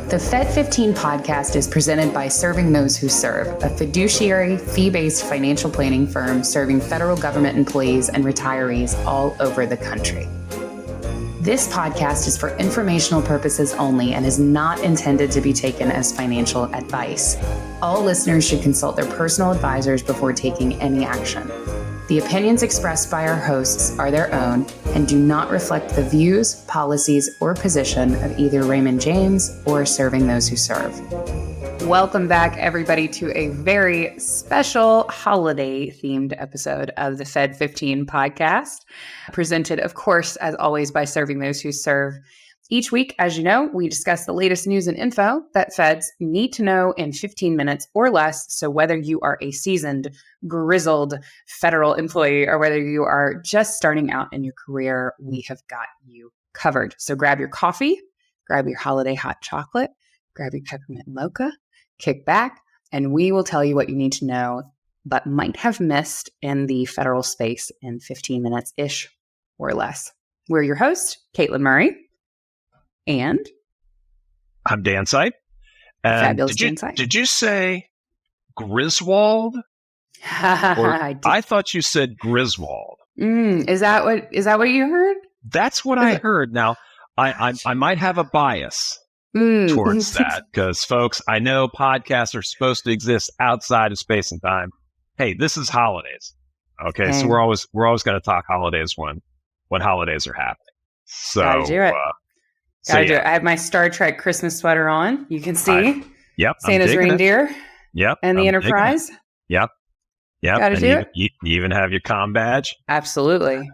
The Fed15 podcast is presented by Serving Those Who Serve, a fiduciary, fee-based financial planning firm serving federal government employees and retirees all over the country. This podcast is for informational purposes only and is not intended to be taken as financial advice. All listeners should consult their personal advisors before taking any action. The opinions expressed by our hosts are their own and do not reflect the views, policies, or position of either Raymond James or Serving Those Who Serve. Welcome back, everybody, to a very special holiday-themed episode of the Fed15 podcast, presented, of course, as always, by Serving Those Who Serve. Each week, as you know, we discuss the latest news and info that feds need to know in 15 minutes or less. So whether you are a seasoned, grizzled federal employee or whether you are just starting out in your career, we have got you covered. So grab your coffee, grab your holiday hot chocolate, grab your peppermint mocha, kick back, and we will tell you what you need to know but might have missed in the federal space in 15 minutes-ish or less. We're your host, Katelyn Murray. And I'm Dan Sipe. And fabulous Dan Sipe. Did you say Griswold? I thought you said Griswold. Is that what you heard? That's what I heard. Now, I might have a bias towards that because, folks, I know podcasts are supposed to exist outside of space and time. Hey, this is holidays. Okay, so we're always going to talk holidays when holidays are happening. So gotta do it. Gotta do it. I have my Star Trek Christmas sweater on. You can see. Yep. Santa's reindeer. Yep. And the Enterprise. Yep. Gotta and do it. You even have your comm badge. Absolutely.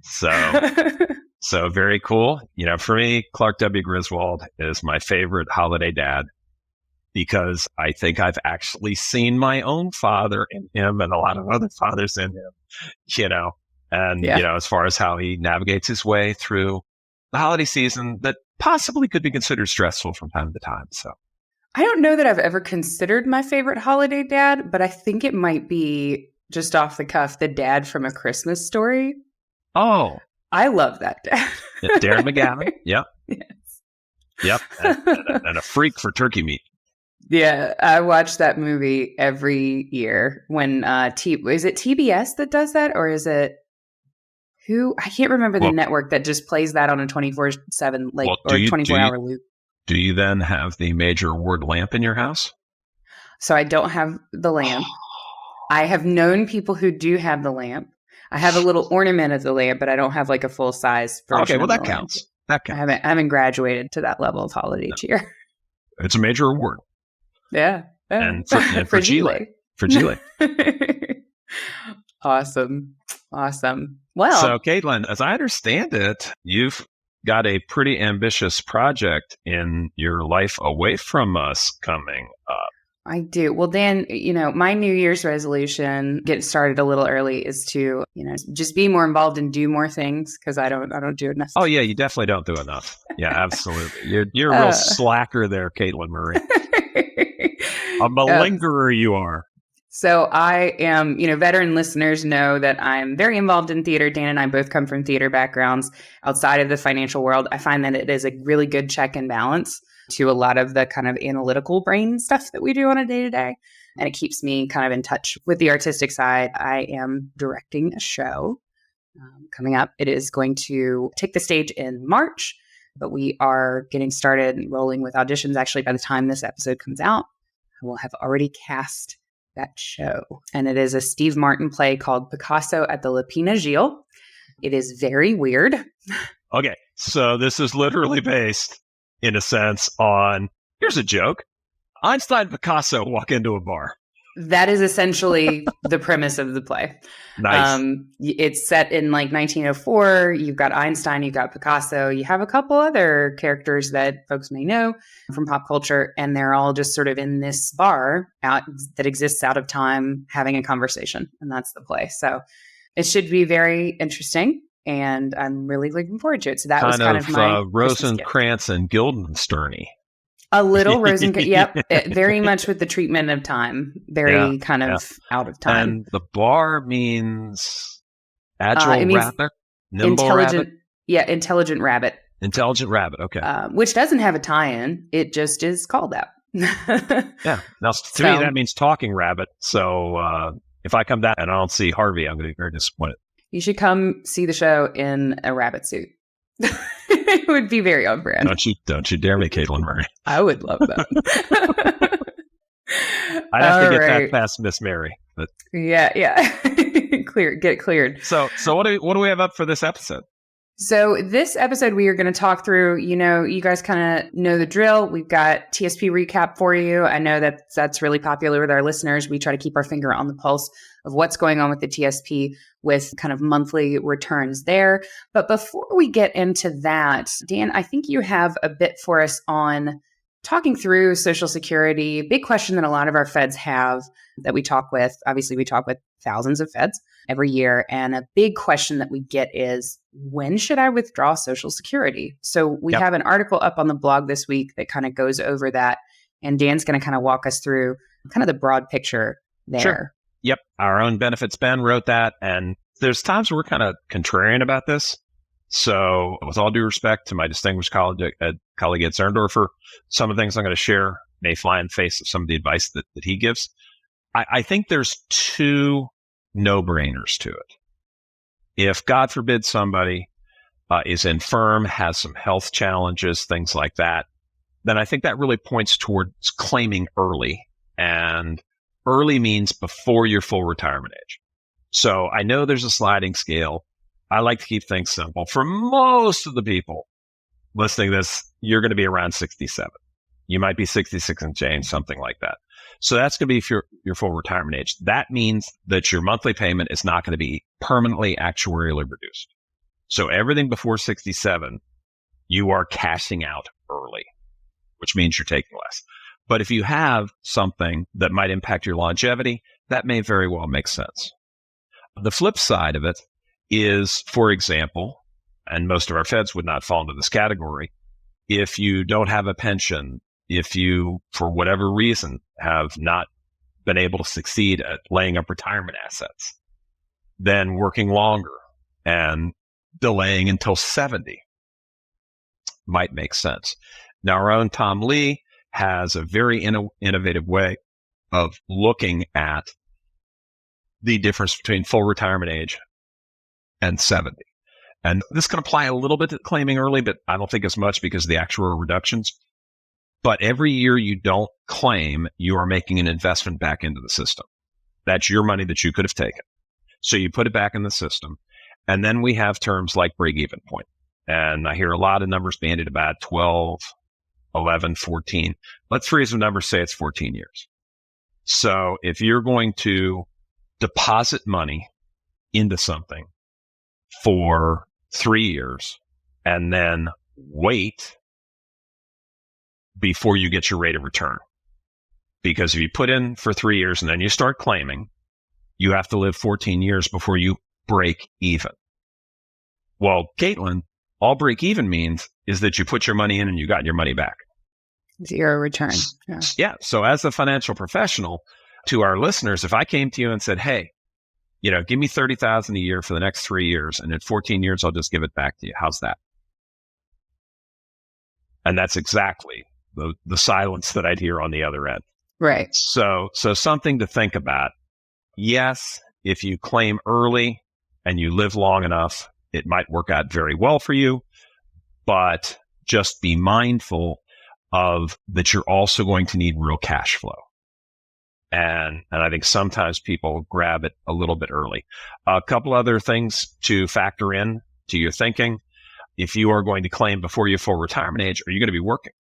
So very cool. You know, for me, Clark W. Griswold is my favorite holiday dad because I think I've actually seen my own father in him and a lot of other fathers in him, you know, and, you know, as far as how he navigates his way through the holiday season that possibly could be considered stressful from time to time. So I don't know that I've ever considered my favorite holiday dad, but I think it might be just off the cuff, the dad from A Christmas Story. Oh, I love that dad. Darren McGavin. Yep. Yes. Yep. And a freak for turkey meat. Yeah. I watch that movie every year when, is it TBS that does that? Or is it I can't remember the network that just plays that on a 24/7, or 24-hour loop. Do you then have the major award lamp in your house? So I don't have the lamp. I have known people who do have the lamp. I have a little ornament of the lamp, but I don't have like a full size version. Okay, well of that the counts. Lamp. That counts. I haven't graduated to that level of holiday cheer. It's a major award. Yeah. And for Chile. For Chile. Awesome. Well, so Katelyn, as I understand it, you've got a pretty ambitious project in your life away from us coming up. I do. Well, Dan, you know, my New Year's resolution, get started a little early, is to, you know, just be more involved and do more things because I don't do enough. Oh yeah, you definitely don't do enough. Yeah, absolutely. You're a real slacker there, Katelyn Murray. A malingerer you are. So I am, you know, veteran listeners know that I'm very involved in theater. Dan and I both come from theater backgrounds outside of the financial world. I find that it is a really good check and balance to a lot of the kind of analytical brain stuff that we do on a day-to-day. And it keeps me kind of in touch with the artistic side. I am directing a show coming up. It is going to take the stage in March, but we are getting started and rolling with auditions. Actually, by the time this episode comes out, I will have already cast that show. And it is a Steve Martin play called Picasso at the Lapina Gil. It is very weird. Okay, so this is literally based, in a sense, on, here's a joke, Einstein and Picasso walk into a bar. That is essentially the premise of the play. Nice. It's set in like 1904. You've got Einstein, you've got Picasso. You have a couple other characters that folks may know from pop culture, and they're all just sort of in this bar that exists out of time having a conversation, and that's the play. So it should be very interesting, and I'm really looking forward to it. So that was kind of my Rosencrantz and Guildenstern-y. A little Rosencrantz, yep, very much with the treatment of time, very kind of out of time. And the bar means agile rabbit, nimble intelligent, rabbit? Yeah, intelligent rabbit. Intelligent rabbit. Okay. Which doesn't have a tie-in. It just is called that. Yeah. Now, to me, that means talking rabbit. So if I come down and I don't see Harvey, I'm going to be very disappointed. You should come see the show in a rabbit suit. It would be very on brand. Don't you dare me, Katelyn Murray. I would love that. I'd have to get that past Miss Mary. But yeah. Get it cleared. So what do we have up for this episode? So this episode, we are going to talk through, you guys kind of know the drill. We've got TSP recap for you. I know that's really popular with our listeners. We try to keep our finger on the pulse of what's going on with the TSP with kind of monthly returns there. But before we get into that, Dan, I think you have a bit for us on talking through Social Security. Big question that a lot of our feds have that we talk with. Obviously, we talk with thousands of feds every year. And a big question that we get is, when should I withdraw Social Security? So we have an article up on the blog this week that kind of goes over that. And Dan's going to kind of walk us through kind of the broad picture there. Sure. Yep. Our own benefits Ben wrote that. And there's times where we're kind of contrarian about this. So with all due respect to my distinguished colleague Ed Zerndorfer, some of the things I'm going to share may fly in the face of some of the advice that he gives. I think there's two no-brainers to it. If, God forbid, somebody is infirm, has some health challenges, things like that, then I think that really points towards claiming early. And early means before your full retirement age. So I know there's a sliding scale. I like to keep things simple. For most of the people listening to this, you're going to be around 67. You might be 66 and change, something like that. So that's going to be your full retirement age. That means that your monthly payment is not going to be permanently actuarially reduced. So everything before 67, you are cashing out early, which means you're taking less. But if you have something that might impact your longevity, that may very well make sense. The flip side of it is, for example, and most of our feds would not fall into this category, if you don't have a pension, if you, for whatever reason, have not been able to succeed at laying up retirement assets, then working longer and delaying until 70 might make sense. Now, our own Tom Lee has a very innovative way of looking at the difference between full retirement age and 70. And this can apply a little bit to claiming early, but I don't think as much because of the actuarial reductions. But every year you don't claim, you are making an investment back into the system. That's your money that you could have taken. So you put it back in the system. And then we have terms like break-even point. And I hear a lot of numbers bandied about 12, 11, 14. Let's freeze the numbers, say it's 14 years. So if you're going to deposit money into something for 3 years and then wait before you get your rate of return. Because if you put in for 3 years and then you start claiming, you have to live 14 years before you break even. Well, Katelyn, all break even means is that you put your money in and you got your money back. Zero return. Yeah. So as a financial professional, to our listeners, if I came to you and said, hey, give me $30,000 a year for the next 3 years, and in 14 years, I'll just give it back to you. How's that? And that's exactly the silence that I'd hear on the other end. Right. So something to think about. Yes, if you claim early and you live long enough, it might work out very well for you, but just be mindful of that you're also going to need real cash flow. And I think sometimes people grab it a little bit early. A couple other things to factor in to your thinking. If you are going to claim before your full retirement age, are you going to be working?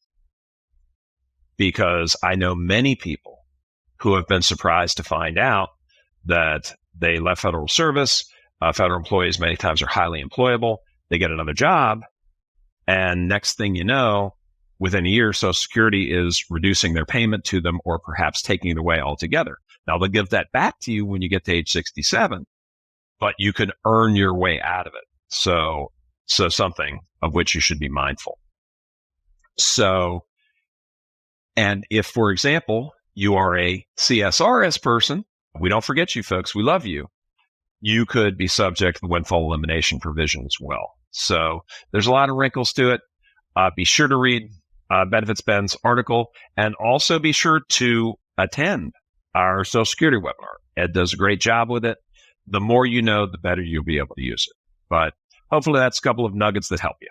Because I know many people who have been surprised to find out that they left federal service. Federal employees many times are highly employable. They get another job. And next thing you know, within a year, Social Security is reducing their payment to them or perhaps taking it away altogether. Now, they'll give that back to you when you get to age 67, but you can earn your way out of it. So something of which you should be mindful. And if, for example, you are a CSRS person, we don't forget you folks, we love you. You could be subject to the windfall elimination provision as well. So there's a lot of wrinkles to it. Be sure to read Benefits Ben's article, and also be sure to attend our Social Security webinar. Ed does a great job with it. The more you know, the better you'll be able to use it. But hopefully that's a couple of nuggets that help you.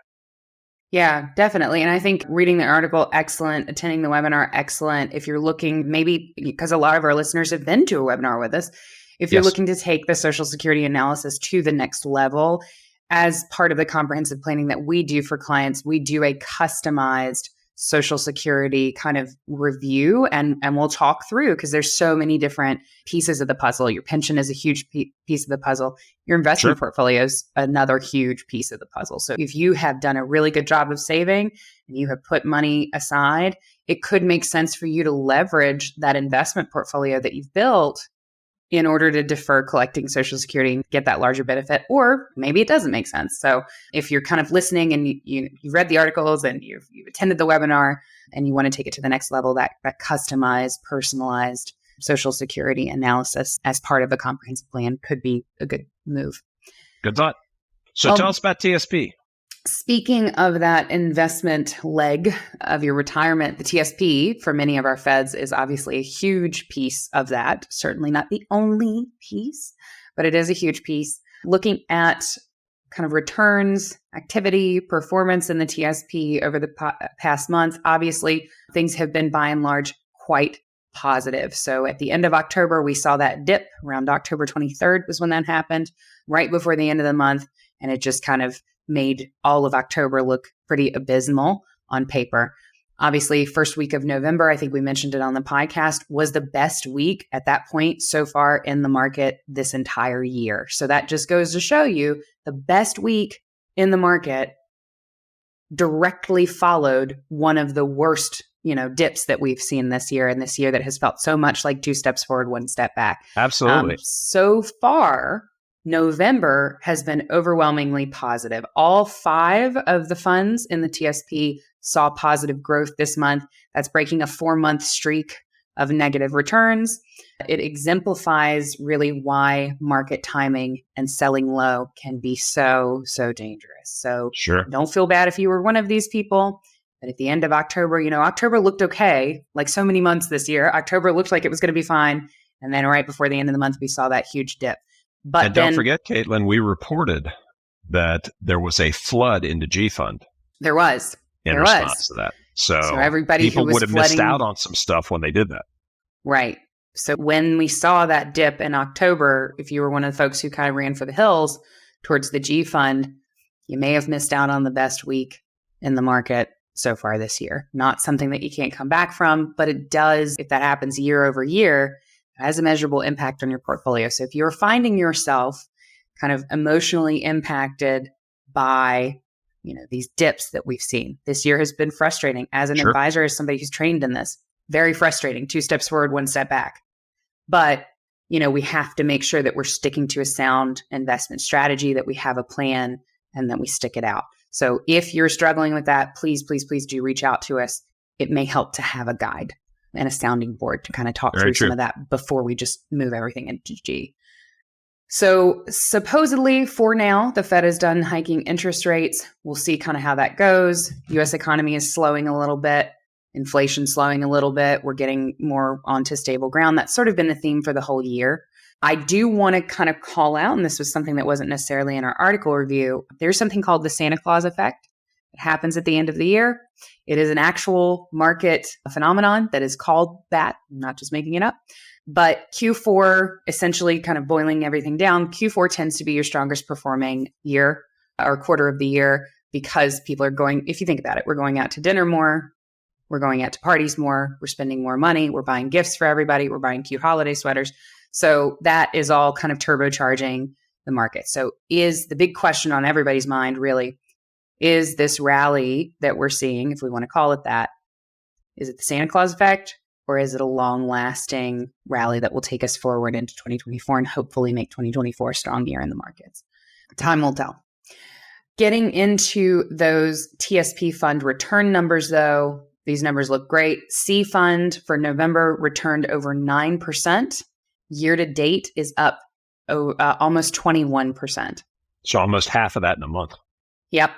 Yeah, definitely. And I think reading the article, excellent. Attending the webinar, excellent. If you're looking, maybe because a lot of our listeners have been to a webinar with us, if you're looking to take the Social Security analysis to the next level, as part of the comprehensive planning that we do for clients, we do a customized Social Security kind of review, and we'll talk through, because there's so many different pieces of the puzzle. Your pension is a huge piece of the puzzle. Your investment portfolio is another huge piece of the puzzle. So if you have done a really good job of saving and you have put money aside, it could make sense for you to leverage that investment portfolio that you've built in order to defer collecting Social Security and get that larger benefit. Or maybe it doesn't make sense. So if you're kind of listening and you've read the articles and you've attended the webinar and you want to take it to the next level, that customized, personalized Social Security analysis as part of a comprehensive plan could be a good move. Good thought. So tell us about TSP. Speaking of that investment leg of your retirement, the TSP for many of our feds is obviously a huge piece of that. Certainly not the only piece, but it is a huge piece. Looking at kind of returns, activity, performance in the TSP over the past month, obviously things have been by and large quite positive. So at the end of October, we saw that dip. Around October 23rd was when that happened, right before the end of the month. And it just kind of made all of October look pretty abysmal on paper. Obviously, first week of November, I think we mentioned it on the podcast, was the best week at that point so far in the market this entire year. So that just goes to show you the best week in the market directly followed one of the worst, dips that we've seen this year, and this year that has felt so much like 2 steps forward, 1 step back. Absolutely. So far, November has been overwhelmingly positive. All 5 of the funds in the TSP saw positive growth this month. That's breaking a 4-month streak of negative returns. It exemplifies really why market timing and selling low can be so dangerous. So don't feel bad if you were one of these people. But at the end of October, October looked okay, like so many months this year. October looked like it was going to be fine. And then right before the end of the month, we saw that huge dip. But don't forget, Katelyn, we reported that there was a flood into G Fund. There was. In response to that. So everybody people who was would have missed out on some stuff when they did that. Right. So when we saw that dip in October, if you were one of the folks who kind of ran for the hills towards the G Fund, you may have missed out on the best week in the market so far this year. Not something that you can't come back from, but it does, if that happens year over year, it has a measurable impact on your portfolio. So if you're finding yourself kind of emotionally impacted by, these dips that we've seen, this year has been frustrating. As an advisor, as somebody who's trained in this, very frustrating. 2 steps forward, 1 step back. But, we have to make sure that we're sticking to a sound investment strategy, that we have a plan, and that we stick it out. So if you're struggling with that, please, please, please do reach out to us. It may help to have a guide and a sounding board to kind of talk through some of that before we just move everything into G. So supposedly for now, the Fed is done hiking interest rates. We'll see kind of how that goes. U.S. economy is slowing a little bit. Inflation slowing a little bit. We're getting more onto stable ground. That's sort of been the theme for the whole year. I do want to kind of call out, and this was something that wasn't necessarily in our article review, there's something called the Santa Claus effect. It happens at the end of the year. It is an actual market phenomenon that is called that. I'm not just making it up. But Q4, essentially kind of boiling everything down, Q4 tends to be your strongest performing year or quarter of the year, because people are going, if you think about it, we're going out to dinner more, we're going out to parties more, we're spending more money, we're buying gifts for everybody, we're buying cute holiday sweaters. So that is all kind of turbocharging the market. So is the big question on everybody's mind really, is this rally that we're seeing, if we want to call it that, is it the Santa Claus effect, or is it a long-lasting rally that will take us forward into 2024 and hopefully make 2024 a strong year in the markets? Time will tell. Getting into those TSP fund return numbers, though, these numbers look great. C fund for November returned over 9%. Year to date is up almost 21%. So almost half of that in a month. Yep.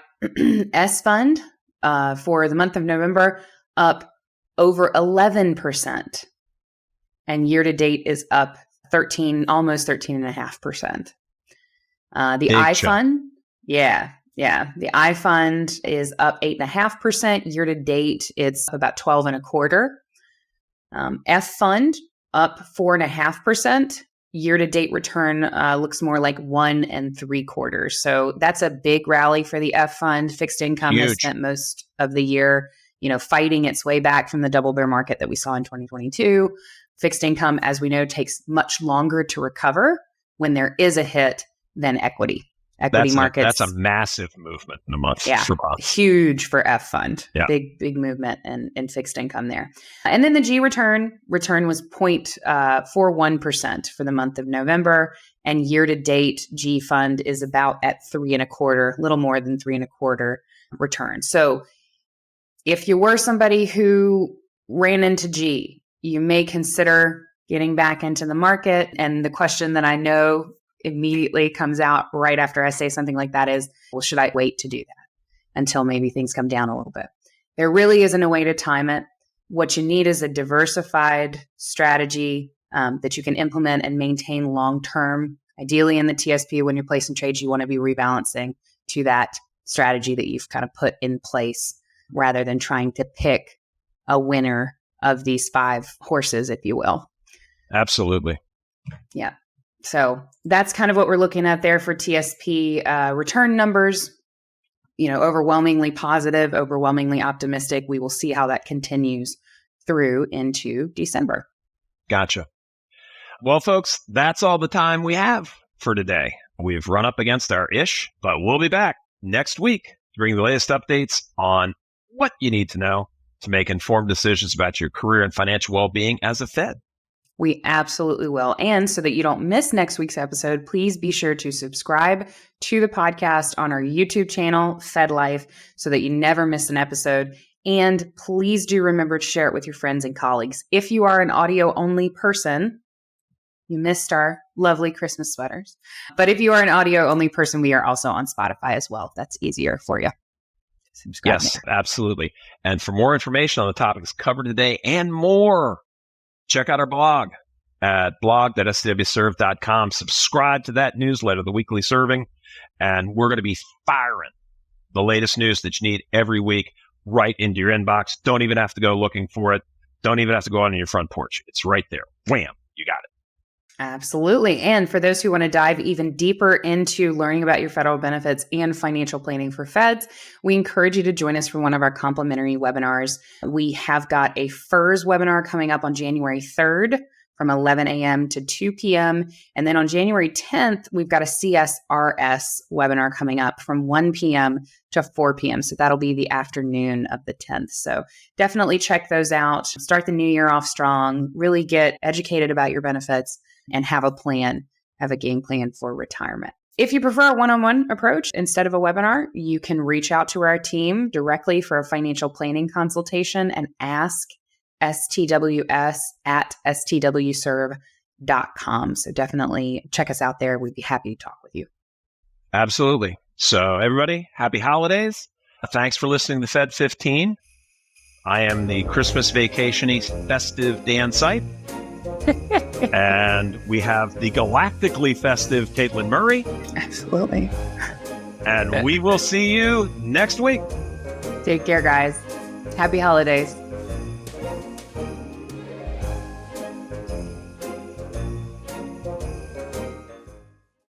S fund for the month of November up over 11%. And year to date is up almost 13.5%. The Big I chunk. fund, yeah. The I fund is up 8.5%. Year to date, it's about 12.25%. F fund up 4.5%. Year to date return looks more like 1.75%. So that's a big rally for the F fund. Fixed income has spent most of the year, fighting its way back from the double bear market that we saw in 2022. Fixed income, as we know, takes much longer to recover when there is a hit than equity. Equity markets. That's a massive movement in a month for bonds. Huge for F fund. Yeah. Big movement in fixed income there. And then the G return was 0.41% for the month of November. And year to date, G fund is about at 3.25%, a little more than 3.25% return. So if you were somebody who ran into G, you may consider getting back into the market. And the question that I know immediately comes out right after I say something like that is, well, should I wait to do that until maybe things come down a little bit? There really isn't a way to time it. What you need is a diversified strategy that you can implement and maintain long-term. Ideally in the TSP, when you're placing trades, you want to be rebalancing to that strategy that you've kind of put in place rather than trying to pick a winner of these 5 horses, if you will. Absolutely. Yeah. So that's kind of what we're looking at there for TSP return numbers. Overwhelmingly positive, overwhelmingly optimistic. We will see how that continues through into December. Gotcha. Well, folks, that's all the time we have for today. We've run up against our ish, but we'll be back next week to bring the latest updates on what you need to know to make informed decisions about your career and financial well-being as a Fed. We absolutely will. And so that you don't miss next week's episode, please be sure to subscribe to the podcast on our YouTube channel, Fed Life, so that you never miss an episode. And please do remember to share it with your friends and colleagues. If you are an audio-only person, you missed our lovely Christmas sweaters. But if you are an audio-only person, we are also on Spotify as well. That's easier for you. Subscribe yes, there. Absolutely. And for more information on the topics covered today and more, check out our blog at blog.stwserve.com. Subscribe to that newsletter, the weekly serving, and we're going to be firing the latest news that you need every week right into your inbox. Don't even have to go looking for it. Don't even have to go on your front porch. It's right there. Wham, you got it. Absolutely. And for those who want to dive even deeper into learning about your federal benefits and financial planning for Feds, we encourage you to join us for one of our complimentary webinars. We have got a FERS webinar coming up on January 3rd from 11 a.m. to 2 p.m. And then on January 10th, we've got a CSRS webinar coming up from 1 p.m. to 4 p.m. So that'll be the afternoon of the 10th. So definitely check those out. Start the new year off strong. Really get educated about your benefits and have a game plan for retirement. If you prefer a one-on-one approach instead of a webinar, you can reach out to our team directly for a financial planning consultation and ask STWS at STWserve.com. So definitely check us out there. We'd be happy to talk with you. Absolutely. So everybody, happy holidays. Thanks for listening to Fed15. I am the Christmas vacation-y festive Dan Sipe. And we have the galactically festive Katelyn Murray. Absolutely. And we will see you next week. Take care, guys. Happy holidays.